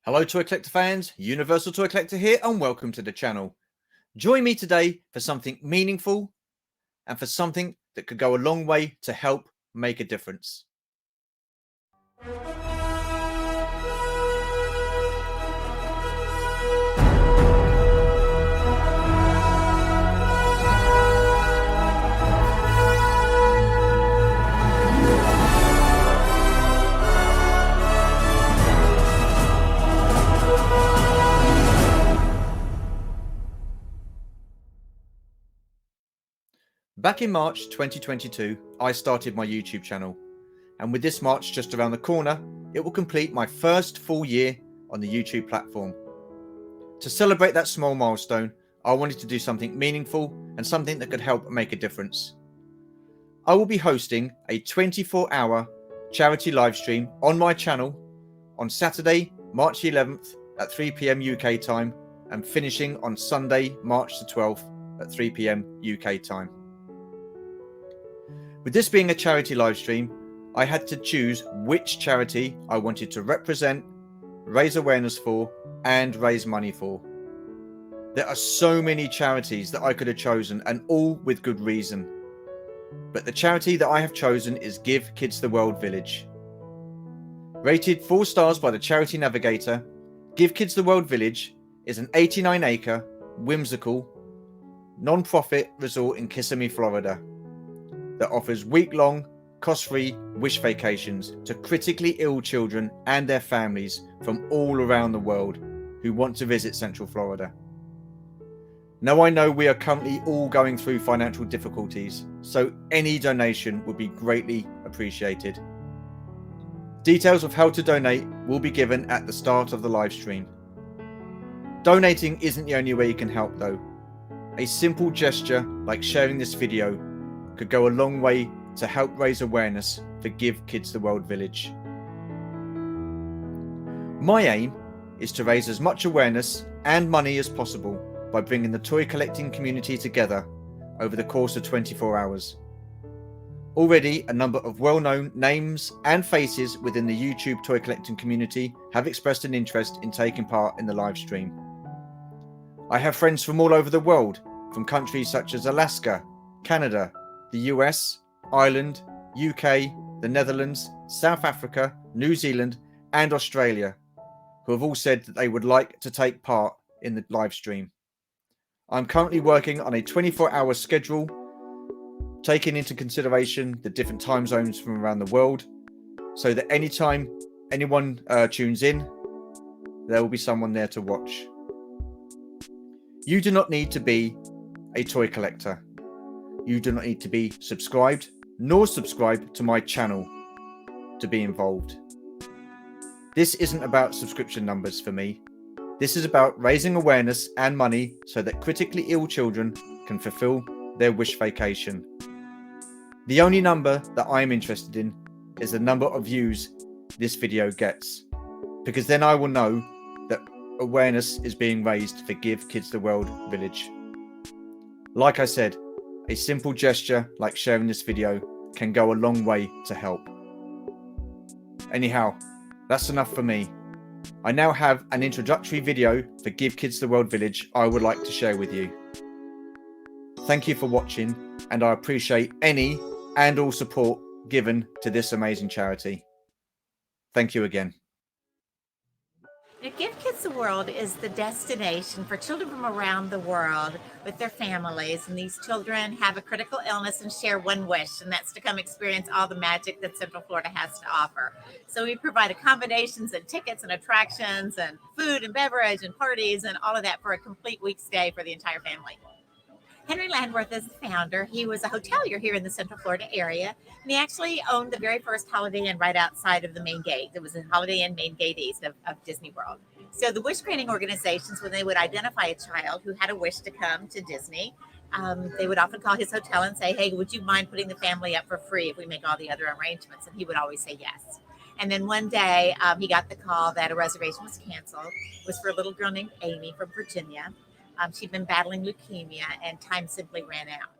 Hello Toy Collector fans, Universal Toy Collector here and welcome to the channel. Join me today for something meaningful and for something that could go a long way to help make a difference. Back in March 2022, I started my YouTube channel, and with this March just around the corner, it will complete my first full year on the YouTube platform. To celebrate that small milestone, I wanted to do something meaningful and something that could help make a difference. I will be hosting a 24-hour charity live stream on my channel on Saturday, March 11th at 3 p.m. UK time and finishing on Sunday, March the 12th at 3 p.m. UK time. With this being a charity live stream, I had to choose which charity I wanted to represent, raise awareness for, and raise money for. There are so many charities that I could have chosen, and all with good reason. But the charity that I have chosen is Give Kids the World Village. Rated 4 stars by the Charity Navigator, Give Kids the World Village is an 89-acre, whimsical, non-profit resort in Kissimmee, Florida, that offers week-long, cost-free wish vacations to critically ill children and their families from all around the world who want to visit Central Florida. Now I know we are currently all going through financial difficulties, so any donation would be greatly appreciated. Details of how to donate will be given at the start of the live stream. Donating isn't the only way you can help though. A simple gesture like sharing this video could go a long way to help raise awareness for Give Kids the World Village. My aim is to raise as much awareness and money as possible by bringing the toy collecting community together over the course of 24 hours. Already, a number of well-known names and faces within the YouTube toy collecting community have expressed an interest in taking part in the live stream. I have friends from all over the world, from countries such as Alaska, Canada, the US, Ireland, UK, the Netherlands, South Africa, New Zealand, and Australia, who have all said that they would like to take part in the live stream. I'm currently working on a 24-hour schedule, taking into consideration the different time zones from around the world, so that anytime anyone tunes in, there will be someone there to watch. You do not need to be a toy collector. You do not need to be subscribed, nor subscribe to my channel to be involved. This isn't about subscription numbers for me. This is about raising awareness and money so that critically ill children can fulfill their wish vacation. The only number that I'm interested in is the number of views this video gets, because then I will know that awareness is being raised for Give Kids the World Village. Like I said, a simple gesture like sharing this video can go a long way to help. Anyhow, that's enough for me. I now have an introductory video for Give Kids the World Village I would like to share with you. Thank you for watching, and I appreciate any and all support given to this amazing charity. Thank you again. Now, Give Kids the World is the destination for children from around the world with their families, and these children have a critical illness and share one wish, and that's to come experience all the magic that Central Florida has to offer. So we provide accommodations and tickets and attractions and food and beverage and parties and all of that for a complete week stay for the entire family. Henry Landworth is the founder. He was a hotelier here in the Central Florida area, and he actually owned the very first Holiday Inn right outside of the main gate. It was a Holiday Inn main gate east of Disney World. So the wish granting organizations, when they would identify a child who had a wish to come to Disney, they would often call his hotel and say, hey, would you mind putting the family up for free if we make all the other arrangements? And he would always say yes. And then one day he got the call that a reservation was canceled. It was for a little girl named Amy from Virginia. She'd been battling leukemia, and time simply ran out.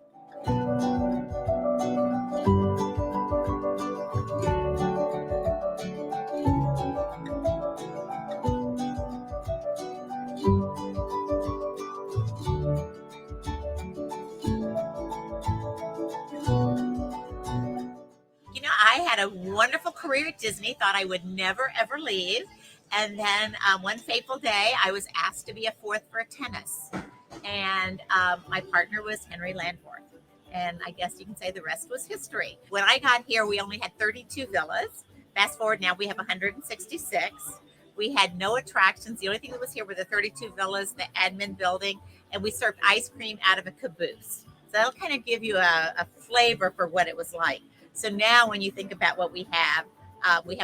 wonderful career at Disney, thought I would never, ever leave. And then one fateful day, I was asked to be a fourth for tennis. And my partner was Henry Landforth. And I guess you can say the rest was history. When I got here, we only had 32 villas. Fast forward now, we have 166. We had no attractions. The only thing that was here were the 32 villas, the admin building, and we served ice cream out of a caboose. So that'll kind of give you a flavor for what it was like. So now when you think about what we have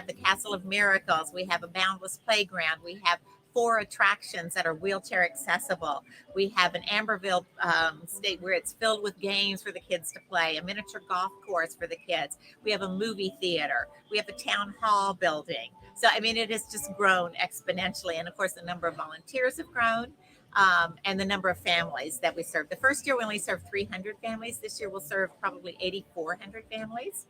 the Castle of Miracles, we have a boundless playground, we have 4 attractions that are wheelchair accessible. We have an Amberville state where it's filled with games for the kids to play, a miniature golf course for the kids. We have a movie theater. We have a town hall building. So, I mean, it has just grown exponentially. And of course, the number of volunteers have grown and the number of families that we serve. The first year, we only served 300 families. This year, we'll serve probably 8,400 families.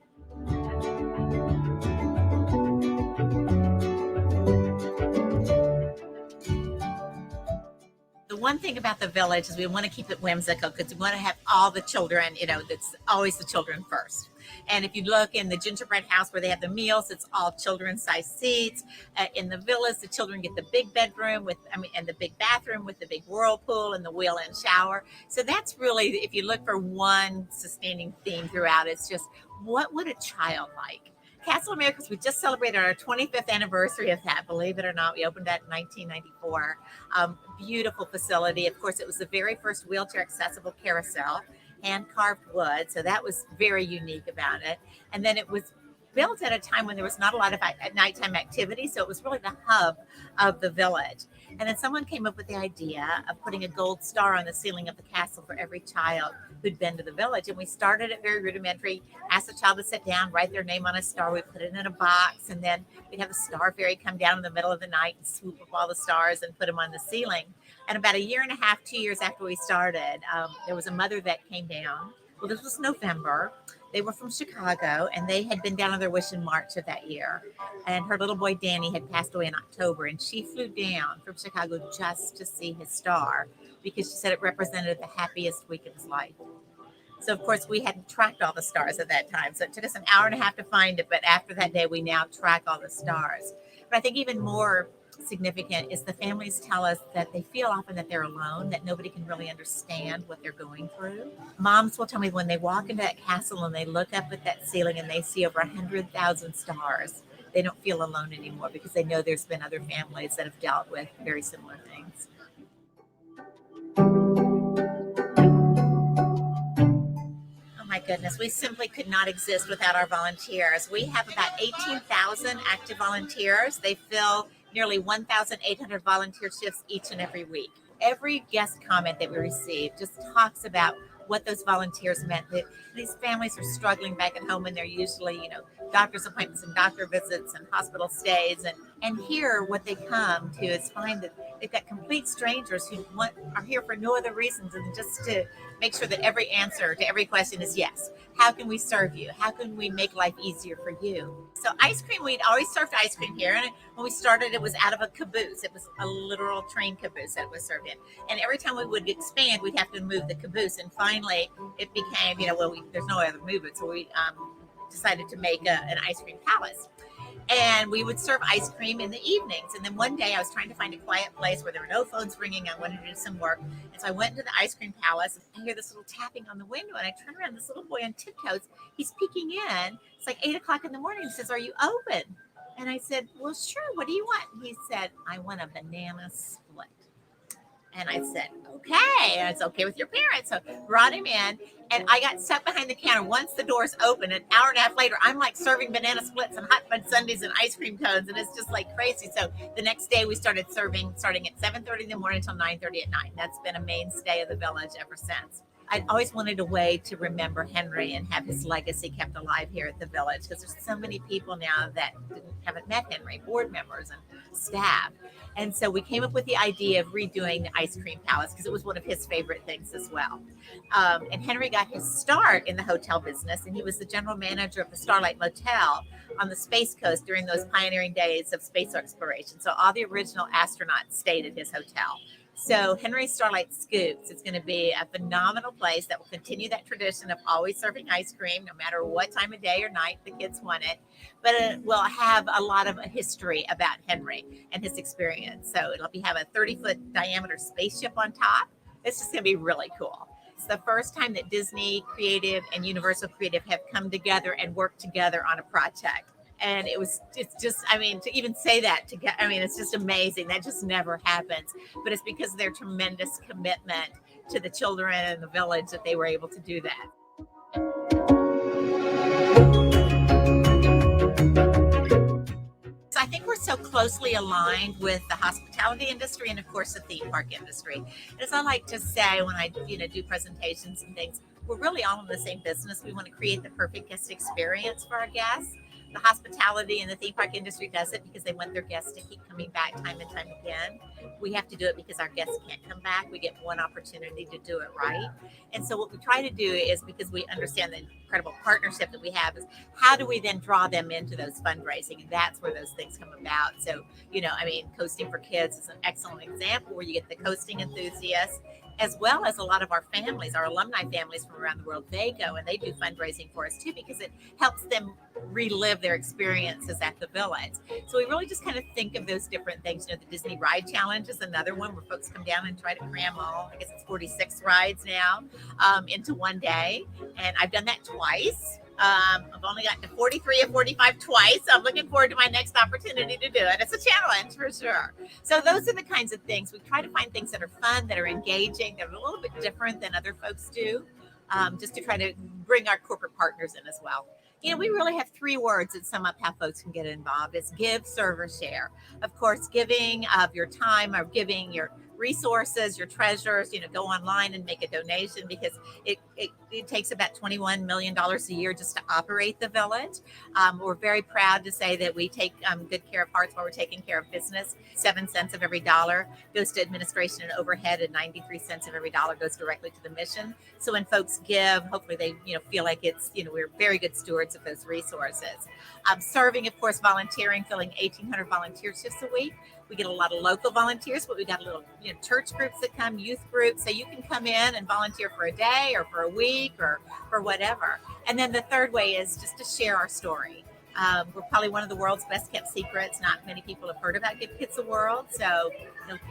The one thing about the village is we want to keep it whimsical because we want to have all the children, that's always the children first. And if you look in the gingerbread house where they have the meals, it's all children-sized seats. In the villas, the children get the big bedroom and the big bathroom with the big whirlpool and the wheel-in shower. So that's really, if you look for one sustaining theme throughout, it's just what would a child like? Castle of Miracles, we just celebrated our 25th anniversary of that. Believe it or not, we opened that in 1994. Beautiful facility. Of course, it was the very first wheelchair accessible carousel, hand carved wood. So that was very unique about it. And then it was built at a time when there was not a lot of nighttime activity. So it was really the hub of the village. And then someone came up with the idea of putting a gold star on the ceiling of the castle for every child who'd been to the village. And we started it very rudimentary, asked the child to sit down, write their name on a star. We put it in a box, and then we'd have a star fairy come down in the middle of the night and swoop up all the stars and put them on the ceiling. And about 1.5 years, 2 years after we started, there was a mother that came down. Well, this was November. They were from Chicago, and they had been down on their wish in March of that year. And her little boy, Danny, had passed away in October, and she flew down from Chicago just to see his star because she said it represented the happiest week of his life. So, of course, we hadn't tracked all the stars at that time. So it took us 1.5 hours to find it. But after that day, we now track all the stars. But I think even more significant is the families tell us that they feel often that they're alone, that nobody can really understand what they're going through. Moms will tell me when they walk into that castle and they look up at that ceiling and they see over 100,000 stars, they don't feel alone anymore because they know there's been other families that have dealt with very similar things. My goodness, we simply could not exist without our volunteers. We have about 18,000 active volunteers. They fill nearly 1,800 volunteer shifts each and every week. Every guest comment that we receive just talks about what those volunteers meant. These families are struggling back at home, and they're usually, doctor's appointments and doctor visits and hospital stays. And here, what they come to is find that they've got complete strangers who are here for no other reasons than just to make sure that every answer to every question is yes. How can we serve you? How can we make life easier for you? So ice cream, we'd always served ice cream here. And when we started, it was out of a caboose. It was a literal train caboose that was served in. And every time we would expand, we'd have to move the caboose. And finally, it became, there's no other movement. So we decided to make an ice cream palace. And we would serve ice cream in the evenings. And then one day I was trying to find a quiet place where there were no phones ringing. I wanted to do some work. And so I went into the ice cream palace. And I hear this little tapping on the window. And I turn around, this little boy on tiptoes. He's peeking in. It's like 8 o'clock in the morning. He says, "Are you open?" And I said, "Well, sure. What do you want?" He said, "I want a banana split." And I said, "Okay." And it's okay with your parents. So brought him in, and I got stuck behind the counter. Once the doors opened, 1.5 hours later, I'm like serving banana splits and hot fudge sundaes and ice cream cones, and it's just like crazy. So the next day we started serving, starting at 7:30 in the morning until 9:30 at night. That's been a mainstay of the village ever since. I always wanted a way to remember Henry and have his legacy kept alive here at the village, because there's so many people now that haven't met Henry, board members and staff. And so we came up with the idea of redoing the ice cream palace because it was one of his favorite things as well. And Henry got his start in the hotel business, and he was the general manager of the Starlight Motel on the Space Coast during those pioneering days of space exploration. So all the original astronauts stayed at his hotel. So Henry Starlight Scoops, it's going to be a phenomenal place that will continue that tradition of always serving ice cream, no matter what time of day or night the kids want it. But it will have a lot of history about Henry and his experience. So it'll have a 30-foot diameter spaceship on top. It's just going to be really cool. It's the first time that Disney Creative and Universal Creative have come together and worked together on a project. And it's just, I mean, to even say that together, I mean, it's just amazing. That just never happens. But it's because of their tremendous commitment to the children and the village that they were able to do that. So I think we're so closely aligned with the hospitality industry and, of course, the theme park industry. And as I like to say when I, do presentations and things, we're really all in the same business. We want to create the perfect guest experience for our guests. The hospitality and the theme park industry does it because they want their guests to keep coming back time and time again. We have to do it because our guests can't come back. We get one opportunity to do it right. And so what we try to do is, because we understand the incredible partnership that we have, is how do we then draw them into those fundraising? And that's where those things come about. So, Coasting for Kids is an excellent example where you get the coasting enthusiasts as well as a lot of our families, our alumni families from around the world. They go and they do fundraising for us too, because it helps them relive their experiences at the village. So we really just kind of think of those different things. The Disney Ride Challenge is another one where folks come down and try to cram all, I guess it's 46 rides now, into one day. And I've done that twice. I've only gotten to 43 or 45 twice. So I'm looking forward to my next opportunity to do it. It's a challenge for sure. So those are the kinds of things. We try to find things that are fun, that are engaging, that are a little bit different than other folks do, just to try to bring our corporate partners in as well. We really have 3 words that sum up how folks can get involved. It's give, serve, or share. Of course, giving of your time or giving your resources, your treasures, go online and make a donation, because it takes about $21 million a year just to operate the village. We're very proud to say that we take good care of hearts while we're taking care of business. 7 cents of every dollar goes to administration and overhead, and 93 cents of every dollar goes directly to the mission. So when folks give, hopefully they feel like it's, we're very good stewards of those resources. Serving, of course, volunteering, filling 1,800 volunteer shifts a week. We get a lot of local volunteers, but we got little church groups that come, youth groups. So you can come in and volunteer for a day or for a week or for whatever. And then the third way is just to share our story. We're probably one of the world's best kept secrets. Not many people have heard about Give Kids the World. So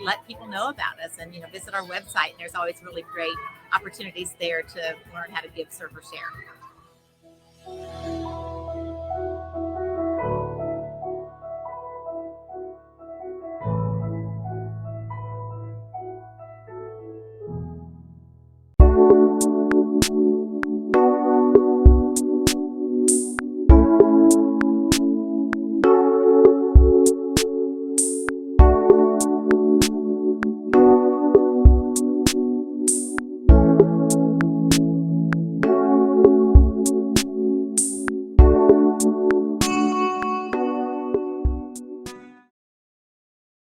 let people know about us and visit our website. And there's always really great opportunities there to learn how to give, serve, or share.